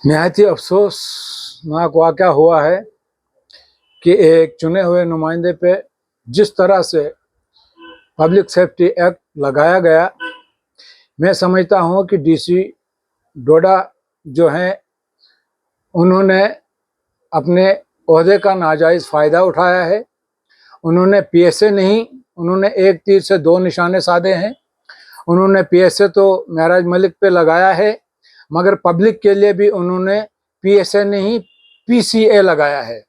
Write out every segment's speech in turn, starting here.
निहायत ही अफसोसनाक वाक़या हुआ है कि एक चुने हुए नुमाइंदे पे जिस तरह से पब्लिक सेफ्टी एक्ट लगाया गया, मैं समझता हूँ कि डीसी डोडा जो हैं उन्होंने अपने ओहदे का नाजायज़ फ़ायदा उठाया है। उन्होंने पीएसए नहीं, उन्होंने एक तीर से दो निशाने साधे हैं। उन्होंने पीएसए तो महराज मलिक पे लगाया है, मगर पब्लिक के लिए भी उन्होंने पीएसए नहीं पीसीए लगाया है।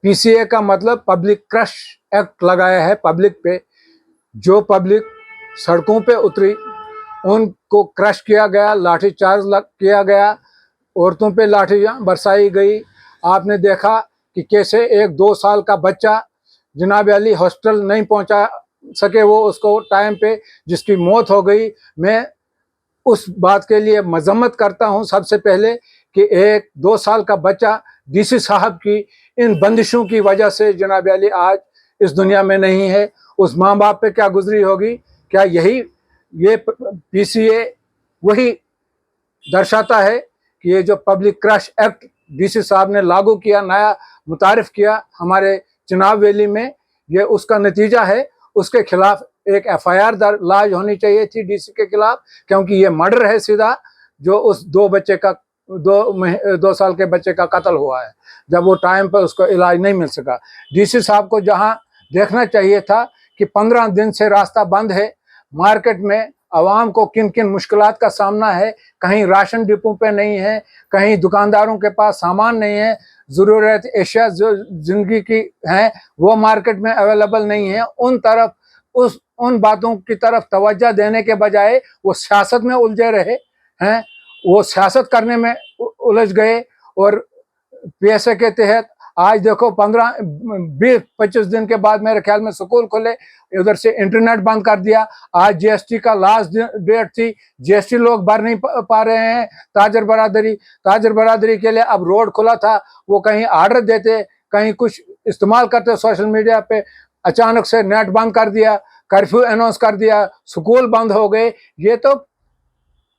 पीसीए का मतलब पब्लिक क्रश एक्ट लगाया है पब्लिक पे। जो पब्लिक सड़कों पे उतरी उनको क्रश किया गया, लाठीचार्ज किया गया, औरतों पे लाठियाँ बरसाई गई। आपने देखा कि कैसे एक 2 साल का बच्चा जनाब अली हॉस्पिटल नहीं पहुंचा सके, वो उसको टाइम पे, जिसकी मौत हो गई। मैं उस बात के लिए मजम्मत करता हूं सबसे पहले कि एक 2 साल का बच्चा डीसी साहब की इन बंदिशों की वजह से जनाब अली आज इस दुनिया में नहीं है। उस माँ बाप पे क्या गुजरी होगी? क्या ये पीसीए वही दर्शाता है कि ये जो पब्लिक क्रश एक्ट डीसी साहब ने लागू किया, नया मुतारिफ किया हमारे चुनाव वैली में, ये उसका नतीजा है। उसके खिलाफ एक एफआईआर दर्ज होनी चाहिए थी डीसी के खिलाफ, क्योंकि ये मर्डर है सीधा, जो उस 2 साल के बच्चे का कत्ल हुआ है, जब वो टाइम पर उसको इलाज नहीं मिल सका। डीसी साहब को जहां देखना चाहिए था कि 15 दिन से रास्ता बंद है, मार्केट में आवाम को किन किन मुश्किलात का सामना है, कहीं राशन डिपो पे नहीं है, कहीं दुकानदारों के पास सामान नहीं है, ज़रूरत एशिया जो ज़िंदगी की हैं वो मार्केट में अवेलेबल नहीं है। उन बातों की तरफ तवज्जो देने के बजाय वो सियासत में उलझे रहे हैं, वो सियासत करने में उलझ गए। और पीएसए के तहत आज देखो 15-20-25 दिन के बाद मेरे ख्याल में स्कूल खुले, उधर से इंटरनेट बंद कर दिया। आज जीएसटी का लास्ट डेट थी, जीएसटी लोग भर नहीं पा रहे हैं। ताजर बरादरी के लिए अब रोड खुला था, वो कहीं ऑर्डर देते, कहीं कुछ इस्तेमाल करते सोशल मीडिया पे, अचानक से नेट बंद कर दिया, कर्फ्यू अनाउंस कर दिया, स्कूल बंद हो गए। ये तो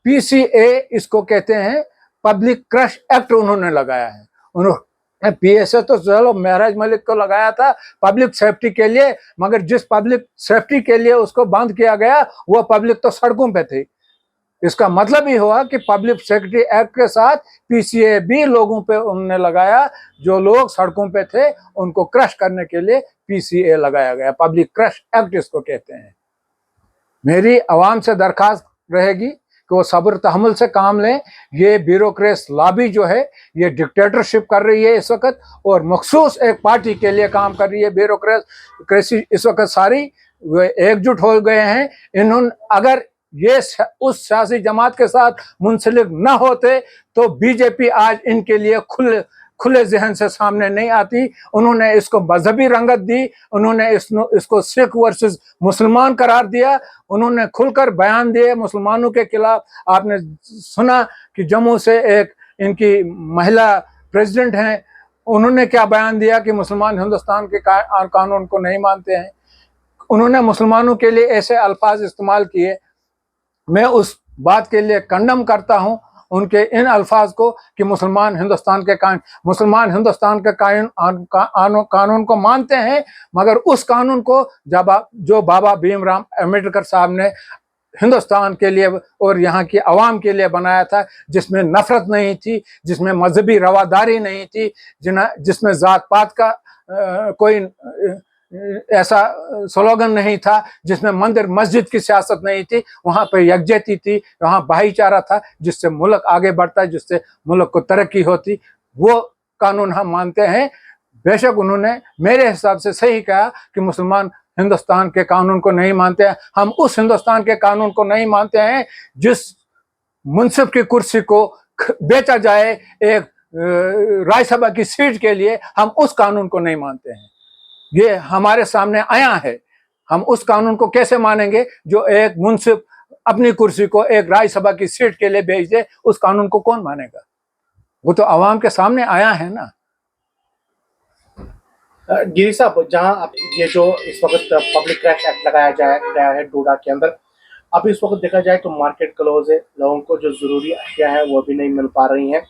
पीसीए इसको कहते हैं, पब्लिक क्रश एक्ट उन्होंने लगाया है। उन्होंने पीएसए तो चलो महराज मलिक को लगाया था पब्लिक सेफ्टी के लिए, मगर जिस पब्लिक सेफ्टी के लिए उसको बंद किया गया वो पब्लिक तो सड़कों पे थी। इसका मतलब ही हुआ कि पब्लिक सेफ्टी एक्ट के साथ पीसीए भी लोगों पे उन्होंने लगाया, जो लोग सड़कों पे थे उनको क्रश करने के लिए पीसीए लगाया गया, पब्लिक क्रश एक्ट इसको कहते हैं। मेरी आवाम से दरखास्त रहेगी कि वो सब्र तहमुल से काम लें। ये ब्यूरोक्रेट लॉबी जो है ये डिक्टेटरशिप कर रही है इस वक्त, और मखसूस एक पार्टी के लिए काम कर रही है ब्यूरोक्रेसी इस वक्त सारी। वे एकजुट हो गए हैं। इन्होंने अगर ये उस सियासी जमात के साथ मुंसलिक न होते तो बीजेपी आज इनके लिए खुले जहन से सामने नहीं आती। उन्होंने इसको मजहबी रंगत दी, उन्होंने इसको सिख वर्सेस मुसलमान करार दिया, उन्होंने खुलकर बयान दिए मुसलमानों के खिलाफ। आपने सुना कि जम्मू से एक इनकी महिला प्रेसिडेंट हैं, उन्होंने क्या बयान दिया कि मुसलमान हिंदुस्तान के कानून को नहीं मानते हैं। उन्होंने मुसलमानों के लिए ऐसे अल्फाज इस्तेमाल किए। मैं उस बात के लिए कंडम करता हूं उनके इन अल्फाज को कि मुसलमान हिंदुस्तान के कानून को मानते हैं, मगर उस कानून को जो बाबा भीमराव अम्बेडकर साहब ने हिंदुस्तान के लिए और यहाँ की आवाम के लिए बनाया था, जिसमें नफरत नहीं थी, जिसमें मजहबी रवादारी नहीं थी, जिसमें जात पात का कोई ऐसा स्लोगन नहीं था, जिसमें मंदिर मस्जिद की सियासत नहीं थी। वहां पर यकजहती थी, वहां भाईचारा था, जिससे मुल्क आगे बढ़ता, जिससे मुल्क को तरक्की होती। वो कानून हम मानते हैं। बेशक उन्होंने मेरे हिसाब से सही कहा कि मुसलमान हिंदुस्तान के कानून को नहीं मानते हैं। हम उस हिंदुस्तान के कानून को नहीं मानते हैं जिस मुंसिफ की कुर्सी को बेचा जाए एक राज्यसभा की सीट के लिए। हम उस कानून को नहीं मानते हैं। ये हमारे सामने आया है। हम उस कानून को कैसे मानेंगे जो एक मुंसिफ अपनी कुर्सी को एक राज्यसभा की सीट के लिए बेच दे? उस कानून को कौन मानेगा? वो तो आवाम के सामने आया है ना। गिरी साहब, जहां ये जो इस वक्त पब्लिक क्रश एक्ट लगाया गया है डोडा के अंदर, अब इस वक्त देखा जाए तो मार्केट क्लोज है, लोगों को जो जरूरी अशिया है वो भी नहीं मिल पा रही हैं।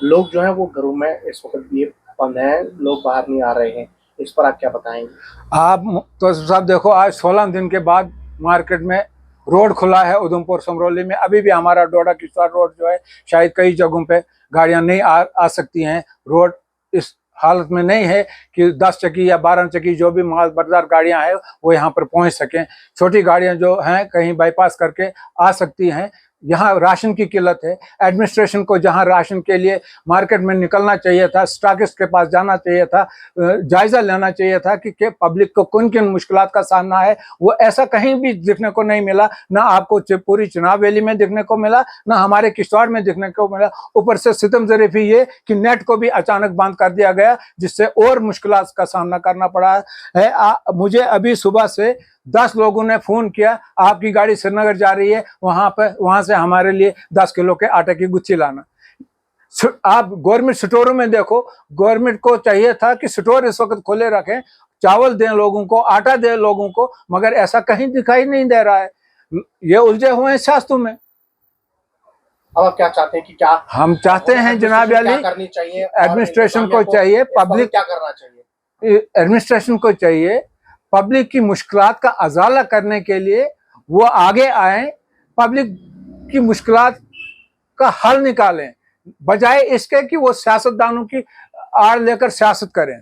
लोग जो है वो घरों में इस वक्त भी बंद हैं, लोग बाहर नहीं आ रहे हैं, इस पर आप क्या बताएंगे? आप तो साहब देखो, आज 16 दिन के बाद मार्केट में रोड खुला है उधमपुर समरौली में। अभी भी हमारा डोडा किश्तवाड़ रोड जो है, शायद कई जगहों पे गाड़ियां नहीं आ सकती हैं। रोड इस हालत में नहीं है कि 10 चक्की या 12 चक्की जो भी माल बरदार गाड़ियां हैं वो यहाँ पर पहुंच सकें। छोटी गाड़ियां जो हैं कहीं बाईपास करके आ सकती हैं। यहाँ राशन की किल्लत है। एडमिनिस्ट्रेशन को जहाँ राशन के लिए मार्केट में निकलना चाहिए था, स्टॉकिस्ट के पास जाना चाहिए था, जायजा लेना चाहिए था कि पब्लिक को किन किन मुश्किलात का सामना है, वो ऐसा कहीं भी देखने को नहीं मिला। ना आपको पूरी चुनाव वैली में देखने को मिला, ना हमारे किश्तवाड़ में देखने को मिला। ऊपर से सितम ज़रीफ़ी ये कि नेट को भी अचानक बंद कर दिया गया, जिससे और मुश्किलात का सामना करना पड़ा है। मुझे अभी सुबह से 10 लोगों ने फोन किया, आपकी गाड़ी श्रीनगर जा रही है, वहां से हमारे लिए 10 किलो के आटे की गुच्छी लाना। आप गवर्नमेंट स्टोरों में देखो, गवर्नमेंट को चाहिए था कि स्टोर इस वक्त खोले रखें, चावल दें लोगों को, आटा दें लोगों को, मगर ऐसा कहीं दिखाई नहीं दे रहा है। ये उलझे हुए हैं सियासतों में। अब आप क्या चाहते हैं कि क्या हम चाहते हैं जनाब अली, करनी चाहिए, एडमिनिस्ट्रेशन को चाहिए, पब्लिक क्या करना चाहिए? एडमिनिस्ट्रेशन को चाहिए पब्लिक की मुश्किलात का अजाला करने के लिए वो आगे आए, पब्लिक की मुश्किलात का हल निकालें, बजाय इसके कि वो सियासतदानों की आड़ लेकर सियासत करें।